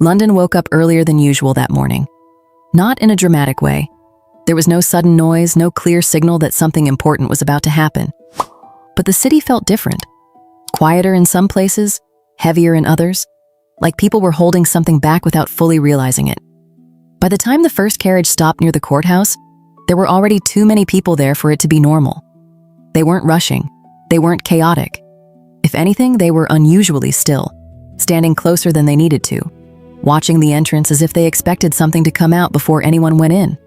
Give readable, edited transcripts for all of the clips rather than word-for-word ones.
London woke up earlier than usual that morning. Not in a dramatic way. There was no sudden noise, no clear signal that something important was about to happen. But the city felt different. Quieter in some places, heavier in others, like people were holding something back without fully realizing it. By the time the first carriage stopped near the courthouse, there were already too many people there for it to be normal. They weren't rushing. They weren't chaotic. If anything, they were unusually still, standing closer than they needed to, watching the entrance as if they expected something to come out before anyone went in.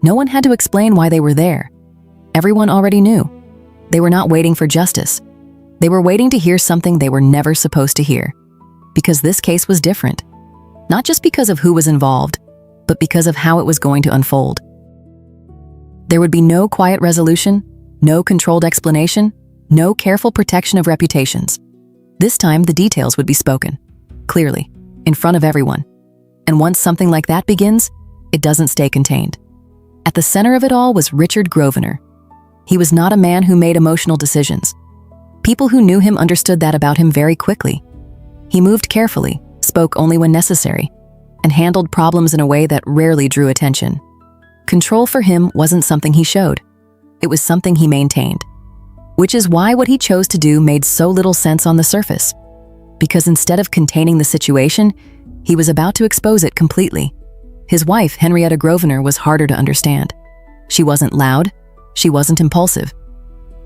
No one had to explain why they were there. Everyone already knew. They were not waiting for justice. They were waiting to hear something they were never supposed to hear. Because this case was different. Not just because of who was involved, but because of how it was going to unfold. There would be no quiet resolution, no controlled explanation, no careful protection of reputations. This time, the details would be spoken, clearly, in front of everyone. And once something like that begins, it doesn't stay contained. At the center of it all was Richard Grosvenor. He was not a man who made emotional decisions. People who knew him understood that about him very quickly. He moved carefully, spoke only when necessary, and handled problems in a way that rarely drew attention. Control for him wasn't something he showed. It was something he maintained. Which is why what he chose to do made so little sense on the surface. Because instead of containing the situation, he was about to expose it completely. His wife, Henrietta Grosvenor, was harder to understand. She wasn't loud, she wasn't impulsive.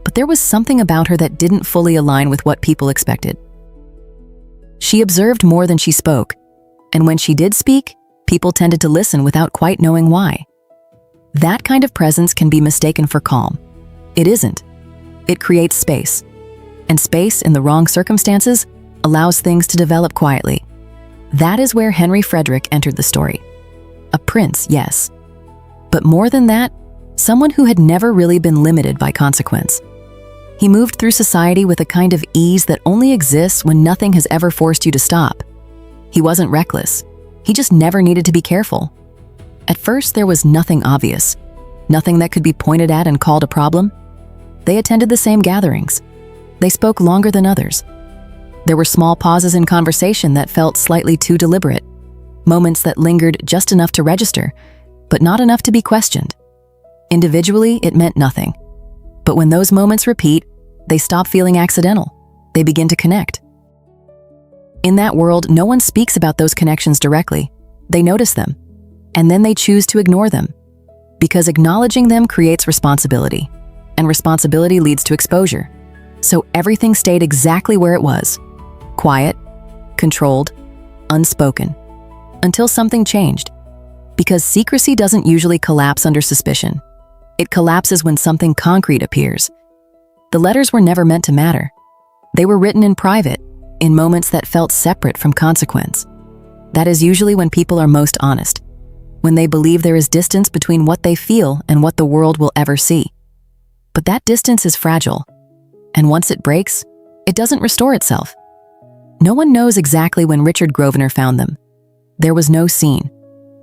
But there was something about her that didn't fully align with what people expected. She observed more than she spoke, and when she did speak, people tended to listen without quite knowing why. That kind of presence can be mistaken for calm. It isn't. It creates space. And space, in the wrong circumstances, allows things to develop quietly. That is where Frederick entered the story. A prince, yes. But more than that, someone who had never really been limited by consequence. He moved through society with a kind of ease that only exists when nothing has ever forced you to stop. He wasn't reckless. He just never needed to be careful. At first, there was nothing obvious, nothing that could be pointed at and called a problem. They attended the same gatherings. They spoke longer than others. There were small pauses in conversation that felt slightly too deliberate, moments that lingered just enough to register, but not enough to be questioned. Individually, it meant nothing. But when those moments repeat, they stop feeling accidental. They begin to connect. In that world, no one speaks about those connections directly. They notice them, and then they choose to ignore them. Because acknowledging them creates responsibility, and responsibility leads to exposure. So everything stayed exactly where it was. Quiet, controlled, unspoken. Until something changed. Because secrecy doesn't usually collapse under suspicion. It collapses when something concrete appears. The letters were never meant to matter. They were written in private, in moments that felt separate from consequence. That is usually when people are most honest, when they believe there is distance between what they feel and what the world will ever see. But that distance is fragile, and once it breaks, it doesn't restore itself. No one knows exactly when Richard Grosvenor found them. There was no scene,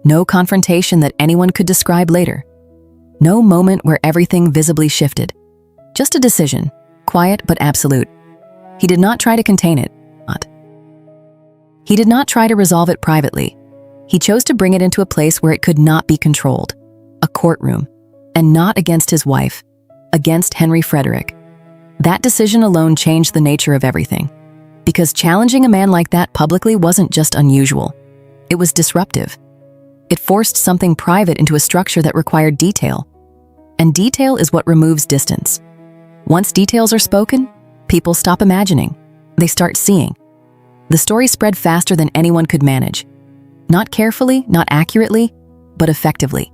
no confrontation that anyone could describe later. No moment where everything visibly shifted. Just a decision, quiet but absolute. He did not try to contain it. He did not try to resolve it privately. He chose to bring it into a place where it could not be controlled. A courtroom. And not against his wife. Against Frederick. That decision alone changed the nature of everything. Because challenging a man like that publicly wasn't just unusual. It was disruptive. It forced something private into a structure that required detail. And detail is what removes distance. Once details are spoken, people stop imagining. They start seeing. The story spread faster than anyone could manage. Not carefully, not accurately, but effectively.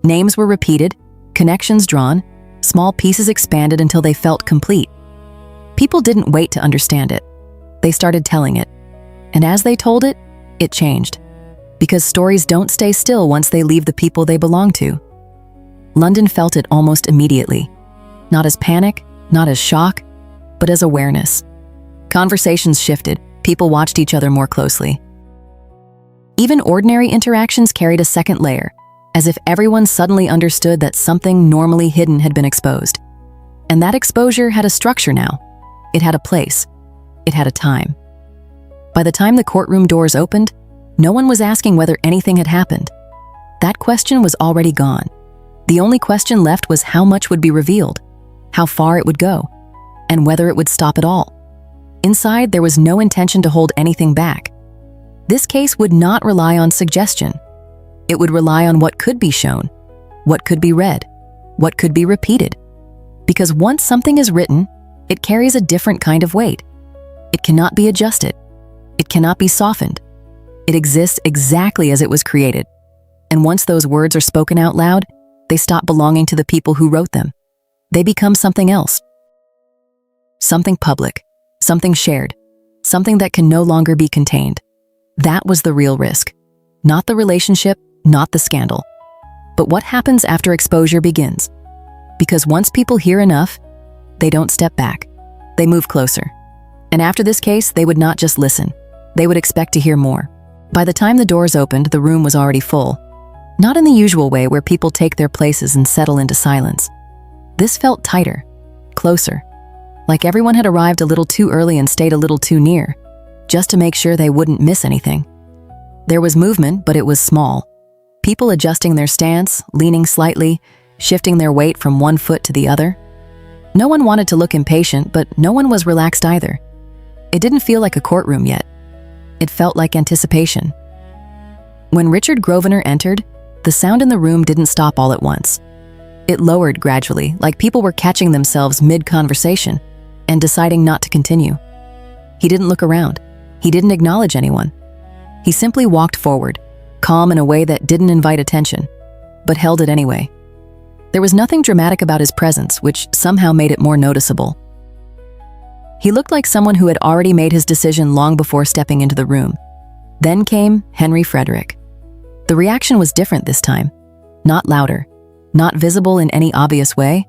Names were repeated, connections drawn, small pieces expanded until they felt complete. People didn't wait to understand it. They started telling it. And as they told it, it changed. Because stories don't stay still once they leave the people they belong to. London felt it almost immediately. Not as panic, not as shock, but as awareness. Conversations shifted, people watched each other more closely. Even ordinary interactions carried a second layer, as if everyone suddenly understood that something normally hidden had been exposed. And that exposure had a structure now. It had a place. It had a time. By the time the courtroom doors opened, No one was asking whether anything had happened. That question was already gone. The only question left was how much would be revealed, how far it would go, and whether it would stop at all. Inside, there was no intention to hold anything back. This case would not rely on suggestion. It would rely on what could be shown, what could be read, what could be repeated. Because once something is written, it carries a different kind of weight. It cannot be adjusted. It cannot be softened. It exists exactly as it was created. And once those words are spoken out loud, they stop belonging to the people who wrote them. They become something else. Something public, something shared, something that can no longer be contained. That was the real risk. Not the relationship, not the scandal. But what happens after exposure begins? Because once people hear enough, they don't step back. They move closer. And after this case, they would not just listen. They would expect to hear more. By the time the doors opened, the room was already full. Not in the usual way where people take their places and settle into silence. This felt tighter, closer, like everyone had arrived a little too early and stayed a little too near, just to make sure they wouldn't miss anything. There was movement, but it was small. People adjusting their stance, leaning slightly, shifting their weight from one foot to the other. No one wanted to look impatient, but no one was relaxed either. It didn't feel like a courtroom yet. It felt like anticipation. When Richard Grosvenor entered, the sound in the room didn't stop all at once. It lowered gradually, like people were catching themselves mid-conversation and deciding not to continue. He didn't look around. He didn't acknowledge anyone. He simply walked forward, calm in a way that didn't invite attention, but held it anyway. There was nothing dramatic about his presence, which somehow made it more noticeable. He looked like someone who had already made his decision long before stepping into the room. Then came Frederick. The reaction was different this time. Not louder, not visible in any obvious way,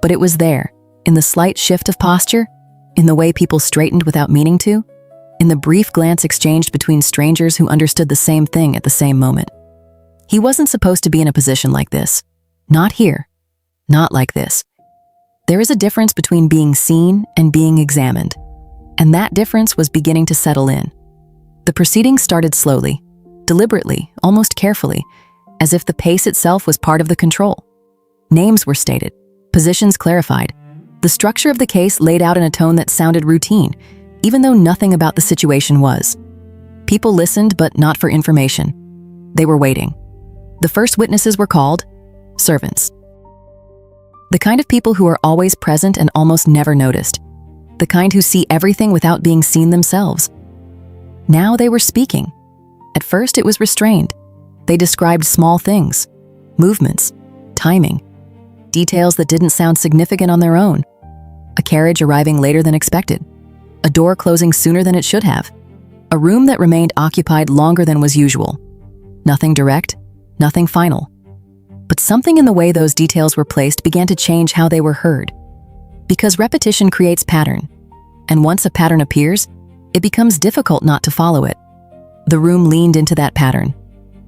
but it was there, in the slight shift of posture, in the way people straightened without meaning to, in the brief glance exchanged between strangers who understood the same thing at the same moment. He wasn't supposed to be in a position like this. Not here. Not like this. There is a difference between being seen and being examined, and that difference was beginning to settle in. The proceedings started slowly, deliberately, almost carefully, as if the pace itself was part of the control. Names were stated, positions clarified, the structure of the case laid out in a tone that sounded routine, even though nothing about the situation was. People listened, but not for information. They were waiting. The first witnesses were called servants. The kind of people who are always present and almost never noticed. The kind who see everything without being seen themselves. Now they were speaking. At first it was restrained. They described small things, movements, timing, details that didn't sound significant on their own. A carriage arriving later than expected. A door closing sooner than it should have. A room that remained occupied longer than was usual. Nothing direct, nothing final. But something in the way those details were placed began to change how they were heard. Because repetition creates pattern, and once a pattern appears, it becomes difficult not to follow it. The room leaned into that pattern.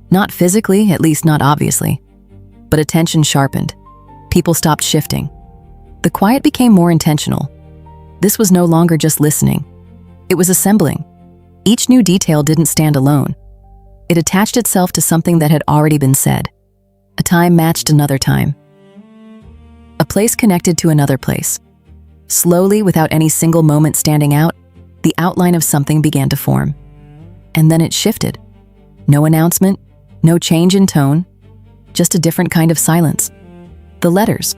Not physically, at least not obviously, but attention sharpened. People stopped shifting. The quiet became more intentional. This was no longer just listening. It was assembling. Each new detail didn't stand alone. It attached itself to something that had already been said. A time matched another time. A place connected to another place. Slowly, without any single moment standing out, the outline of something began to form. And then it shifted. No announcement, no change in tone, just a different kind of silence. The letters.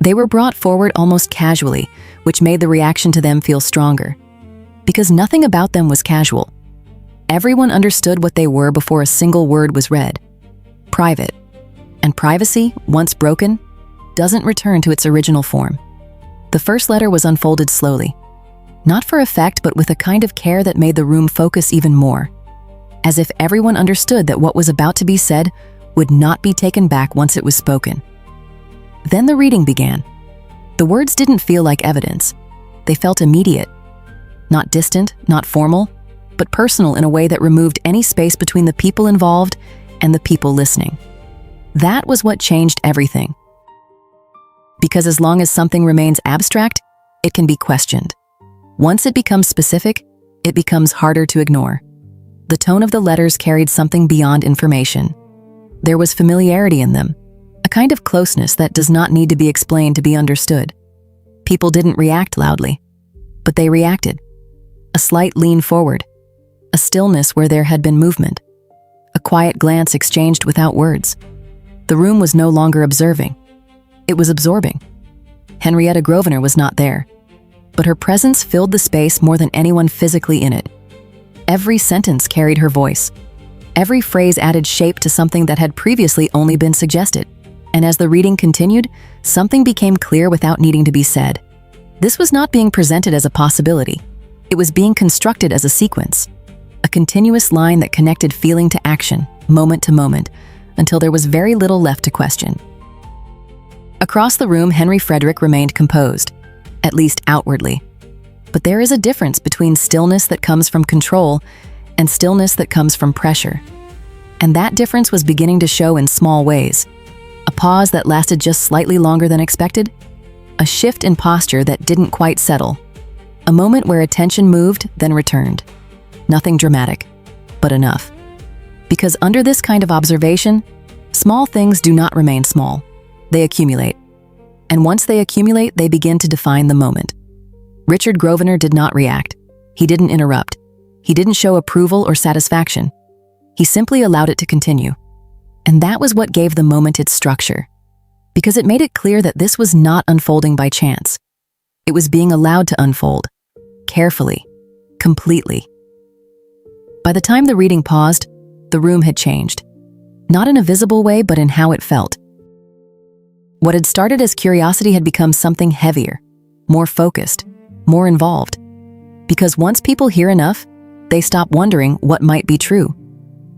They were brought forward almost casually, which made the reaction to them feel stronger. Because nothing about them was casual. Everyone understood what they were before a single word was read. Private. And privacy, once broken, doesn't return to its original form. The first letter was unfolded slowly. Not for effect, but with a kind of care that made the room focus even more. As if everyone understood that what was about to be said would not be taken back once it was spoken. Then the reading began. The words didn't feel like evidence. They felt immediate. Not distant, not formal, but personal in a way that removed any space between the people involved and the people listening. That was what changed everything. Because as long as something remains abstract, it can be questioned. Once it becomes specific, it becomes harder to ignore. The The tone of the letters carried something beyond information. There was familiarity in them, a kind of closeness that does not need to be explained to be understood. People didn't react loudly, but they reacted. A slight lean forward, a stillness where there had been movement, a quiet glance exchanged without words. The room was no longer observing. It was absorbing. Henrietta Grosvenor was not there, but her presence filled the space more than anyone physically in it. Every sentence carried her voice. Every phrase added shape to something that had previously only been suggested. And as the reading continued, something became clear without needing to be said. This was not being presented as a possibility. It was being constructed as a sequence, a continuous line that connected feeling to action, moment to moment, until there was very little left to question. Across the room, Frederick remained composed, at least outwardly. But there is a difference between stillness that comes from control and stillness that comes from pressure. And that difference was beginning to show in small ways. A pause that lasted just slightly longer than expected, a shift in posture that didn't quite settle, a moment where attention moved, then returned. Nothing dramatic, but enough. Because under this kind of observation, small things do not remain small. They accumulate. And once they accumulate, they begin to define the moment. Richard Grosvenor did not react. He didn't interrupt. He didn't show approval or satisfaction. He simply allowed it to continue. And that was what gave the moment its structure. Because it made it clear that this was not unfolding by chance. It was being allowed to unfold. Carefully. Completely. By the time the reading paused, the room had changed. Not in a visible way, but in how it felt. What had started as curiosity had become something heavier, more focused, more involved. Because once people hear enough, they stop wondering what might be true.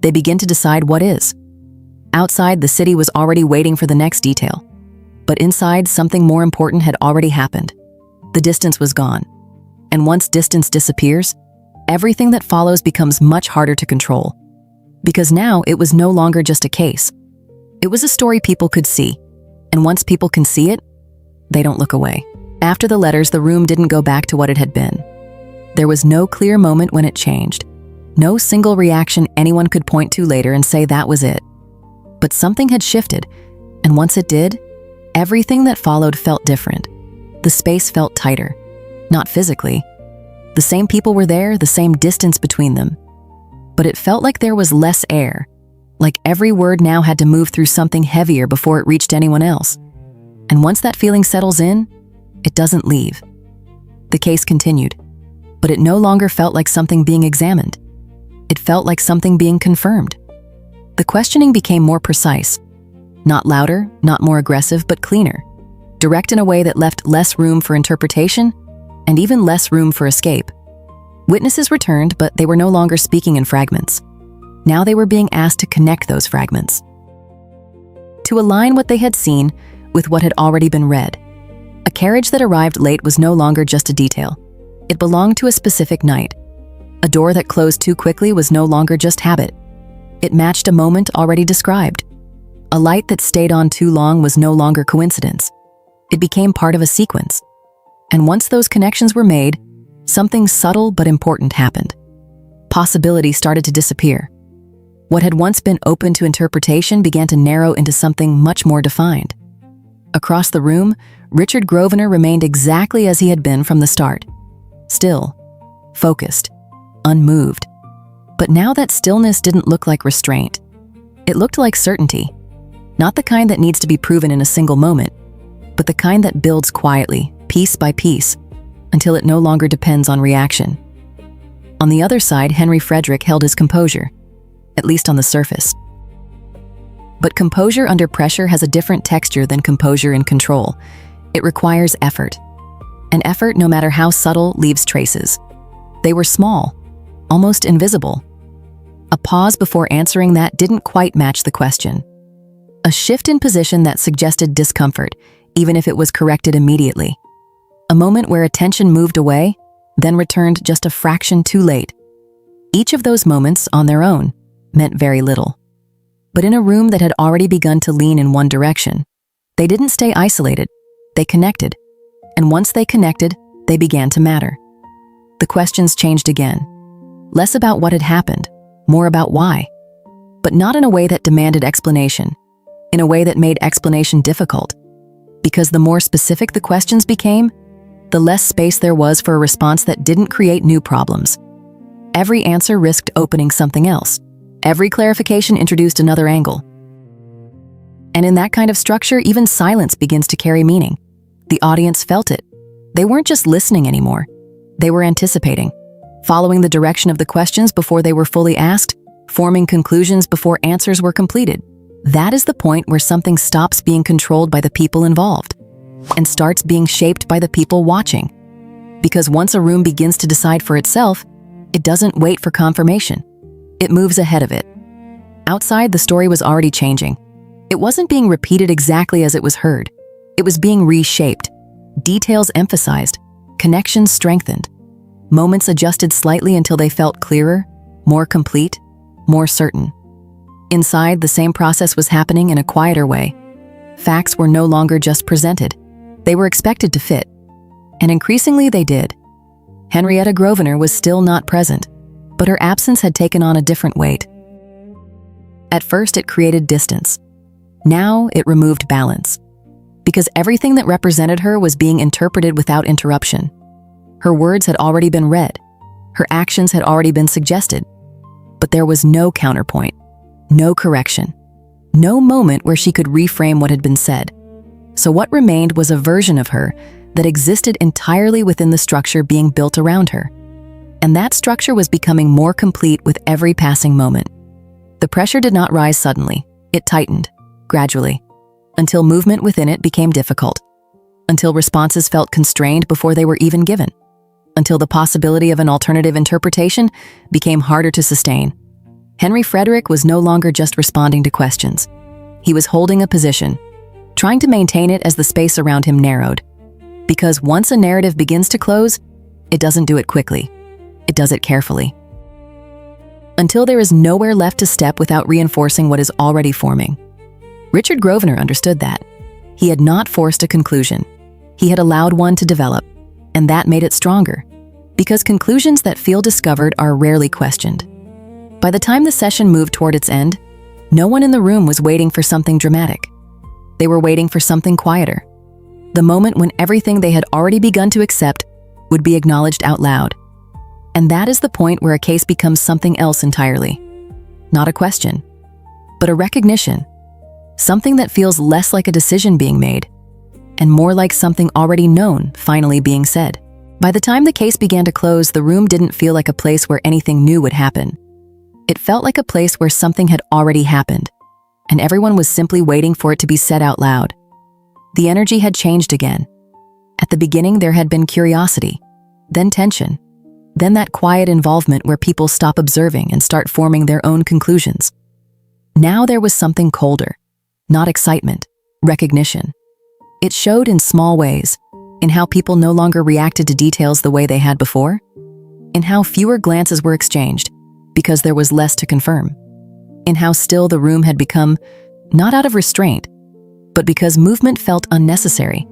They begin to decide what is. Outside, the city was already waiting for the next detail. But inside, something more important had already happened. The distance was gone. And once distance disappears, everything that follows becomes much harder to control. Because now it was no longer just a case. It was a story people could see. And once people can see it, they don't look away. After the letters, the room didn't go back to what it had been. There was no clear moment when it changed. No single reaction anyone could point to later and say that was it. But something had shifted, and once it did, everything that followed felt different. The space felt tighter. Not physically. The same people were there, the same distance between them. But it felt like there was less air, like every word now had to move through something heavier before it reached anyone else. And once that feeling settles in, it doesn't leave. The case continued, but it no longer felt like something being examined. It felt like something being confirmed. The questioning became more precise. Not louder, not more aggressive, but cleaner. Direct in a way that left less room for interpretation and even less room for escape. Witnesses returned, but they were no longer speaking in fragments. Now they were being asked to connect those fragments. To align what they had seen with what had already been read. A carriage that arrived late was no longer just a detail. It belonged to a specific night. A door that closed too quickly was no longer just habit. It matched a moment already described. A light that stayed on too long was no longer coincidence. It became part of a sequence. And once those connections were made, something subtle but important happened. Possibility started to disappear. What had once been open to interpretation began to narrow into something much more defined. Across the room, Richard Grosvenor remained exactly as he had been from the start. Still, focused, unmoved. But now that stillness didn't look like restraint. It looked like certainty. Not the kind that needs to be proven in a single moment, but the kind that builds quietly, piece by piece, until it no longer depends on reaction. On the other side, Frederick held his composure, at least on the surface. But composure under pressure has a different texture than composure in control. It requires effort. And effort, no matter how subtle, leaves traces. They were small, almost invisible. A pause before answering that didn't quite match the question. A shift in position that suggested discomfort, even if it was corrected immediately. A moment where attention moved away, then returned just a fraction too late. Each of those moments, on their own, meant very little. But in a room that had already begun to lean in one direction, they didn't stay isolated, they connected. And once they connected, they began to matter. The questions changed again. Less about what had happened, more about why. But not in a way that demanded explanation, in a way that made explanation difficult. Because the more specific the questions became, the less space there was for a response that didn't create new problems. Every answer risked opening something else. Every clarification introduced another angle. And in that kind of structure, even silence begins to carry meaning. The audience felt it. They weren't just listening anymore. They were anticipating, following the direction of the questions before they were fully asked, forming conclusions before answers were completed. That is the point where something stops being controlled by the people involved and starts being shaped by the people watching. Because once a room begins to decide for itself, it doesn't wait for confirmation. It moves ahead of it. Outside, the story was already changing. It wasn't being repeated exactly as it was heard. It was being reshaped. Details emphasized, connections strengthened, moments adjusted slightly until they felt clearer, more complete, more certain. Inside, the same process was happening in a quieter way. Facts were no longer just presented. They were expected to fit. And increasingly they did. Henrietta Grosvenor was still not present, but her absence had taken on a different weight. At first, it created distance. Now, it removed balance. Because everything that represented her was being interpreted without interruption. Her words had already been read. Her actions had already been suggested. But there was no counterpoint, no correction, no moment where she could reframe what had been said. So what remained was a version of her that existed entirely within the structure being built around her. And that structure was becoming more complete with every passing moment. The pressure did not rise suddenly. It tightened, gradually, until movement within it became difficult, until responses felt constrained before they were even given, until the possibility of an alternative interpretation became harder to sustain. Frederick was no longer just responding to questions. He was holding a position, trying to maintain it as the space around him narrowed. Because once a narrative begins to close, it doesn't do it quickly. It does it carefully. Until there is nowhere left to step without reinforcing what is already forming. Richard Grosvenor understood that. He had not forced a conclusion. He had allowed one to develop, and that made it stronger. Because conclusions that feel discovered are rarely questioned. By the time the session moved toward its end, no one in the room was waiting for something dramatic. They were waiting for something quieter. The moment when everything they had already begun to accept would be acknowledged out loud. And that is the point where a case becomes something else entirely. Not a question, but a recognition. Something that feels less like a decision being made, and more like something already known finally being said. By the time the case began to close, the room didn't feel like a place where anything new would happen. It felt like a place where something had already happened, and everyone was simply waiting for it to be said out loud. The energy had changed again. At the beginning, there had been curiosity, then tension, then that quiet involvement where people stop observing and start forming their own conclusions. Now there was something colder, not excitement, recognition. It showed in small ways, in how people no longer reacted to details the way they had before, in how fewer glances were exchanged because there was less to confirm, in how still the room had become, not out of restraint, but because movement felt unnecessary.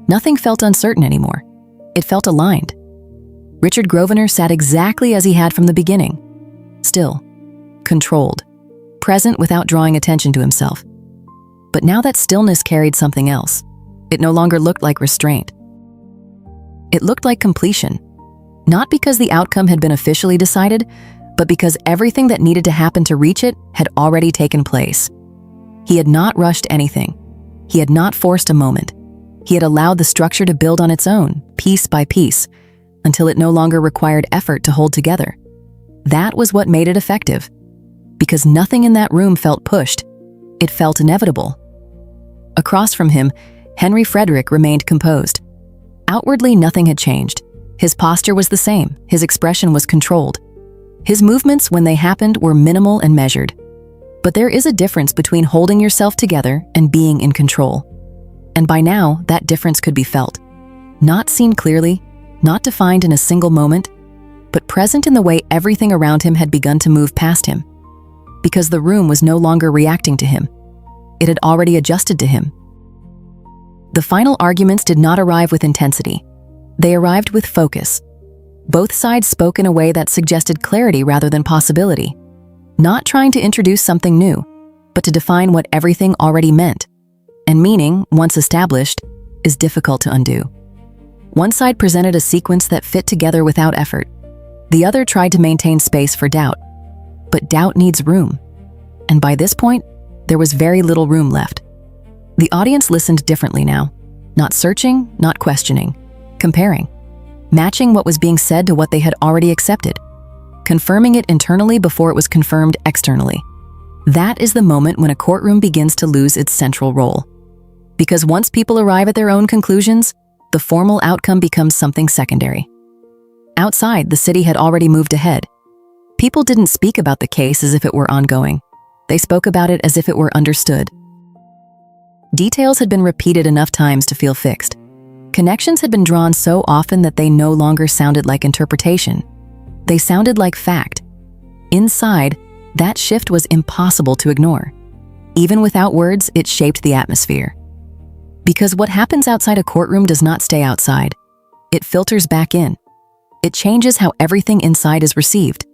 Nothing felt uncertain anymore. It felt aligned. Richard Grosvenor sat exactly as he had from the beginning, still, controlled, present without drawing attention to himself. But now that stillness carried something else. It no longer looked like restraint. It looked like completion, not because the outcome had been officially decided, but because everything that needed to happen to reach it had already taken place. He had not rushed anything. He had not forced a moment. He had allowed the structure to build on its own, piece by piece, until it no longer required effort to hold together. That was what made it effective. Because nothing in that room felt pushed. It felt inevitable. Across from him, Frederick remained composed. Outwardly, nothing had changed. His posture was the same. His expression was controlled. His movements, when they happened, were minimal and measured. But there is a difference between holding yourself together and being in control. And by now, that difference could be felt. Not seen clearly, not defined in a single moment, but present in the way everything around him had begun to move past him. Because the room was no longer reacting to him. It had already adjusted to him. The final arguments did not arrive with intensity. They arrived with focus. Both sides spoke in a way that suggested clarity rather than possibility. not trying to introduce something new, but to define what everything already meant. And meaning, once established, is difficult to undo. One side presented a sequence that fit together without effort. The other tried to maintain space for doubt. But doubt needs room. And by this point, there was very little room left. The audience listened differently now. Not searching, not questioning. Comparing. Matching what was being said to what they had already accepted. Confirming it internally before it was confirmed externally. That is the moment when a courtroom begins to lose its central role. Because once people arrive at their own conclusions, the formal outcome becomes something secondary. Outside, the city had already moved ahead. People didn't speak about the case as if it were ongoing. They spoke about it as if it were understood. Details had been repeated enough times to feel fixed. Connections had been drawn so often that they no longer sounded like interpretation. They sounded like fact. Inside, that shift was impossible to ignore. Even without words, it shaped the atmosphere. Because what happens outside a courtroom does not stay outside. It filters back in. It changes how everything inside is received.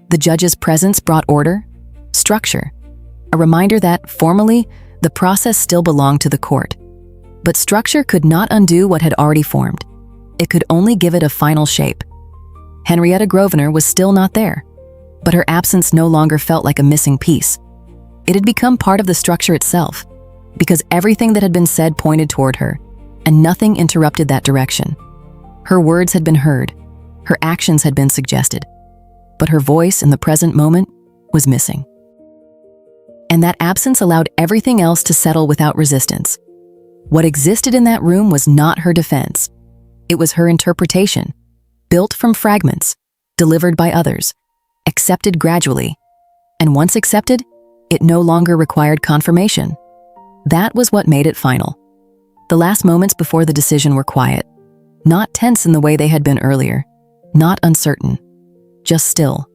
The judge's presence brought order, structure, a reminder that, formally, the process still belonged to the court. But structure could not undo what had already formed. It could only give it a final shape. Henrietta Grosvenor was still not there, but her absence no longer felt like a missing piece. It had become part of the structure itself, because everything that had been said pointed toward her, and nothing interrupted that direction. Her words had been heard, her actions had been suggested, but her voice in the present moment was missing. And that absence allowed everything else to settle without resistance. What existed in that room was not her defense. It was her interpretation, built from fragments, delivered by others, accepted gradually. And once accepted, it no longer required confirmation. That was what made it final. The last moments before the decision were quiet, not tense in the way they had been earlier, not uncertain, just still.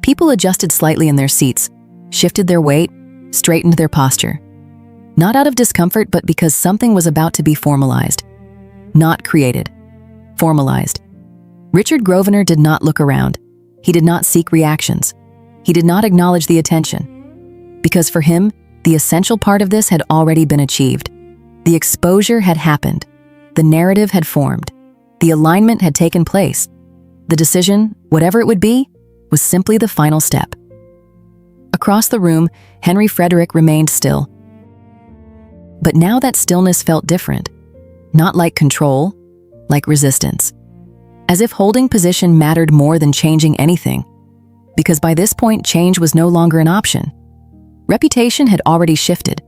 People adjusted slightly in their seats, shifted their weight, straightened their posture. Not out of discomfort, but because something was about to be formalized. Not created. Formalized. Richard Grosvenor did not look around. He did not seek reactions. He did not acknowledge the attention. Because for him, the essential part of this had already been achieved. The exposure had happened. The narrative had formed. The alignment had taken place. The decision, whatever it would be, was simply the final step. Across the room, Frederick remained still. But now that stillness felt different. Not like control, like resistance. As if holding position mattered more than changing anything. Because by this point, change was no longer an option. Reputation had already shifted.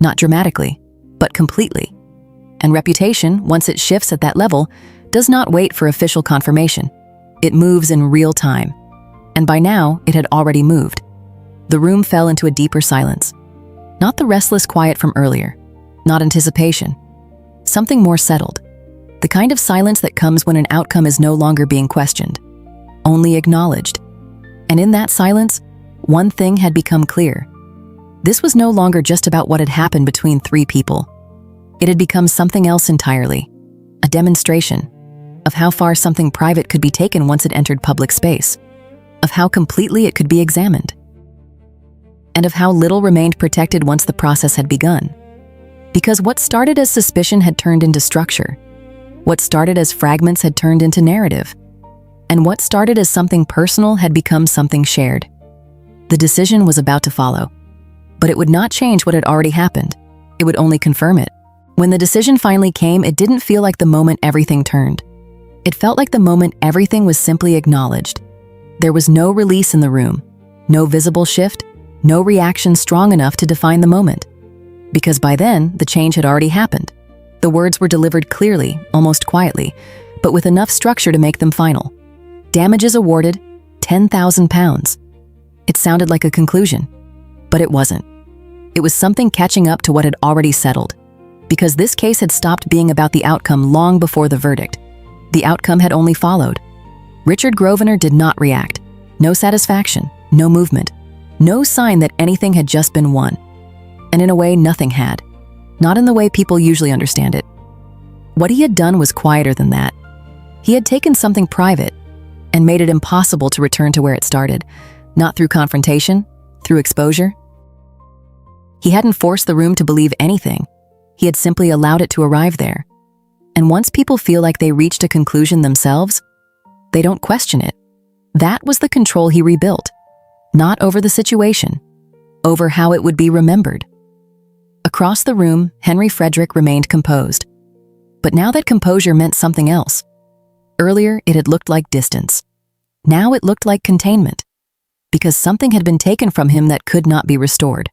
Not dramatically, but completely. And reputation, once it shifts at that level, does not wait for official confirmation. It moves in real time. And by now, it had already moved. The room fell into a deeper silence. Not the restless quiet from earlier. Not anticipation. Something more settled. The kind of silence that comes when an outcome is no longer being questioned. Only acknowledged. And in that silence, one thing had become clear. This was no longer just about what had happened between three people. It had become something else entirely. A demonstration of how far something private could be taken once it entered public space. Of how completely it could be examined. And of how little remained protected once the process had begun. Because what started as suspicion had turned into structure. What started as fragments had turned into narrative. And what started as something personal had become something shared. The decision was about to follow. But it would not change what had already happened. It would only confirm it. When the decision finally came, it didn't feel like the moment everything turned. It felt like the moment everything was simply acknowledged. There was no release in the room, no visible shift, no reaction strong enough to define the moment. Because by then, the change had already happened. The words were delivered clearly, almost quietly, but with enough structure to make them final. Damages awarded, £10,000. It sounded like a conclusion, but it wasn't. It was something catching up to what had already settled. Because this case had stopped being about the outcome long before the verdict. The outcome had only followed. Richard Grosvenor did not react. No satisfaction, no movement, no sign that anything had just been won. And in a way, nothing had. Not in the way people usually understand it. What he had done was quieter than that. He had taken something private and made it impossible to return to where it started. Not through confrontation, through exposure. He hadn't forced the room to believe anything. He had simply allowed it to arrive there. And once people feel like they reached a conclusion themselves, they don't question it. That was the control he rebuilt. Not over the situation, over how it would be remembered. Across the room, Frederick remained composed. But now that composure meant something else. Earlier, it had looked like distance. Now it looked like containment. Because something had been taken from him that could not be restored.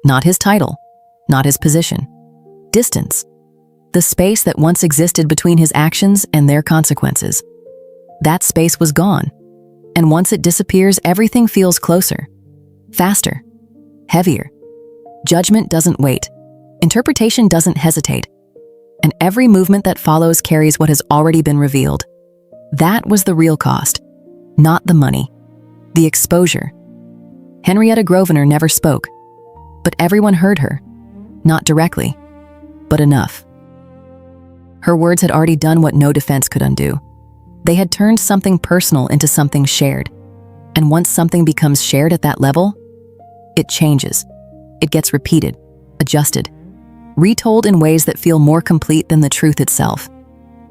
Not his title, not his position. Distance. The space that once existed between his actions and their consequences. That space was gone. And once it disappears, everything feels closer. Faster. Heavier. Judgment doesn't wait. Interpretation doesn't hesitate. And every movement that follows carries what has already been revealed. That was the real cost. Not the money. The exposure. Henrietta Grosvenor never spoke. But everyone heard her. Not directly. But enough. Her words had already done what no defense could undo. They had turned something personal into something shared. And once something becomes shared at that level, it changes. It gets repeated, adjusted, retold in ways that feel more complete than the truth itself.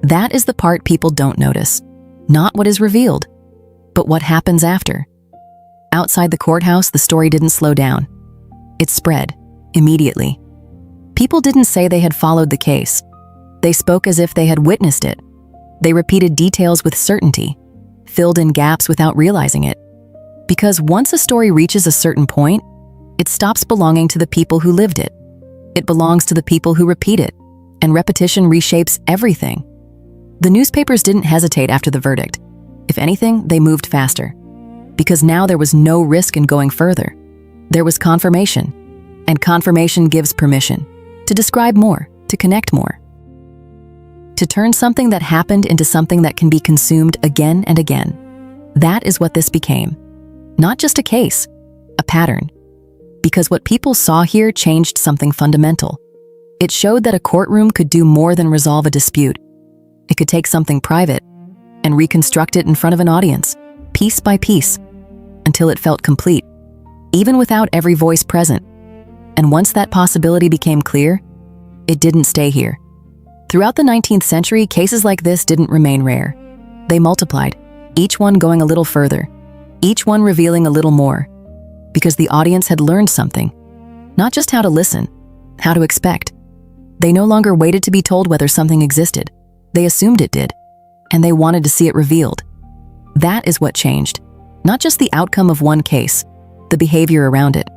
That is the part people don't notice. Not what is revealed, but what happens after. Outside the courthouse, the story didn't slow down. It spread, immediately. People didn't say they had followed the case. They spoke as if they had witnessed it. They repeated details with certainty, filled in gaps without realizing it. Because once a story reaches a certain point, it stops belonging to the people who lived it. It belongs to the people who repeat it, and repetition reshapes everything. The newspapers didn't hesitate after the verdict. If anything, they moved faster. Because now there was no risk in going further. There was confirmation, and confirmation gives permission to describe more, to connect more. To turn something that happened into something that can be consumed again and again. That is what this became. Not just a case, a pattern. Because what people saw here changed something fundamental. It showed that a courtroom could do more than resolve a dispute. It could take something private and reconstruct it in front of an audience, piece by piece, until it felt complete, even without every voice present. And once that possibility became clear, it didn't stay here. Throughout the 19th century, cases like this didn't remain rare. They multiplied, each one going a little further, each one revealing a little more, because the audience had learned something. Not just how to listen, how to expect. They no longer waited to be told whether something existed. They assumed it did, and they wanted to see it revealed. That is what changed. Not just the outcome of one case, the behavior around it.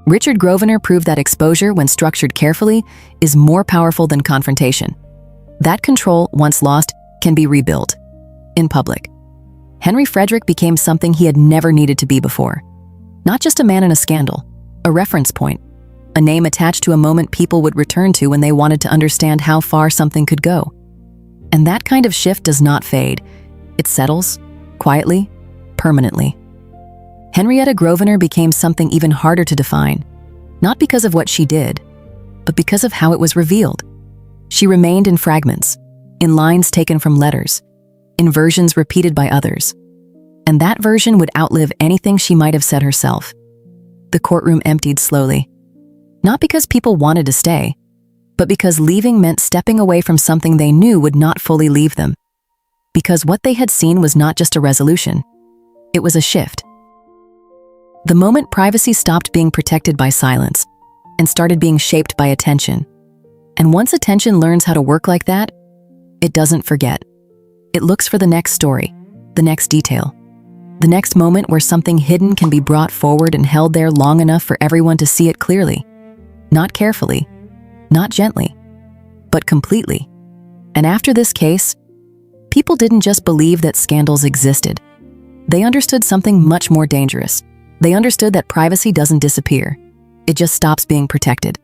Richard Grosvenor proved that exposure, when structured carefully, is more powerful than confrontation. That control, once lost, can be rebuilt. In public. Frederick became something he had never needed to be before. Not just a man in a scandal, a reference point, a name attached to a moment people would return to when they wanted to understand how far something could go. And that kind of shift does not fade. It settles, quietly, permanently. Henrietta Grosvenor became something even harder to define, not because of what she did, but because of how it was revealed. She remained in fragments, in lines taken from letters, in versions repeated by others. And that version would outlive anything she might have said herself. The courtroom emptied slowly. Not because people wanted to stay, but because leaving meant stepping away from something they knew would not fully leave them. Because what they had seen was not just a resolution, it was a shift. The moment privacy stopped being protected by silence and started being shaped by attention. And once attention learns how to work like that, it doesn't forget. It looks for the next story, the next detail, the next moment where something hidden can be brought forward and held there long enough for everyone to see it clearly. Not carefully, not gently, but completely. And after this case, people didn't just believe that scandals existed. They understood something much more dangerous. They understood that privacy doesn't disappear. It just stops being protected.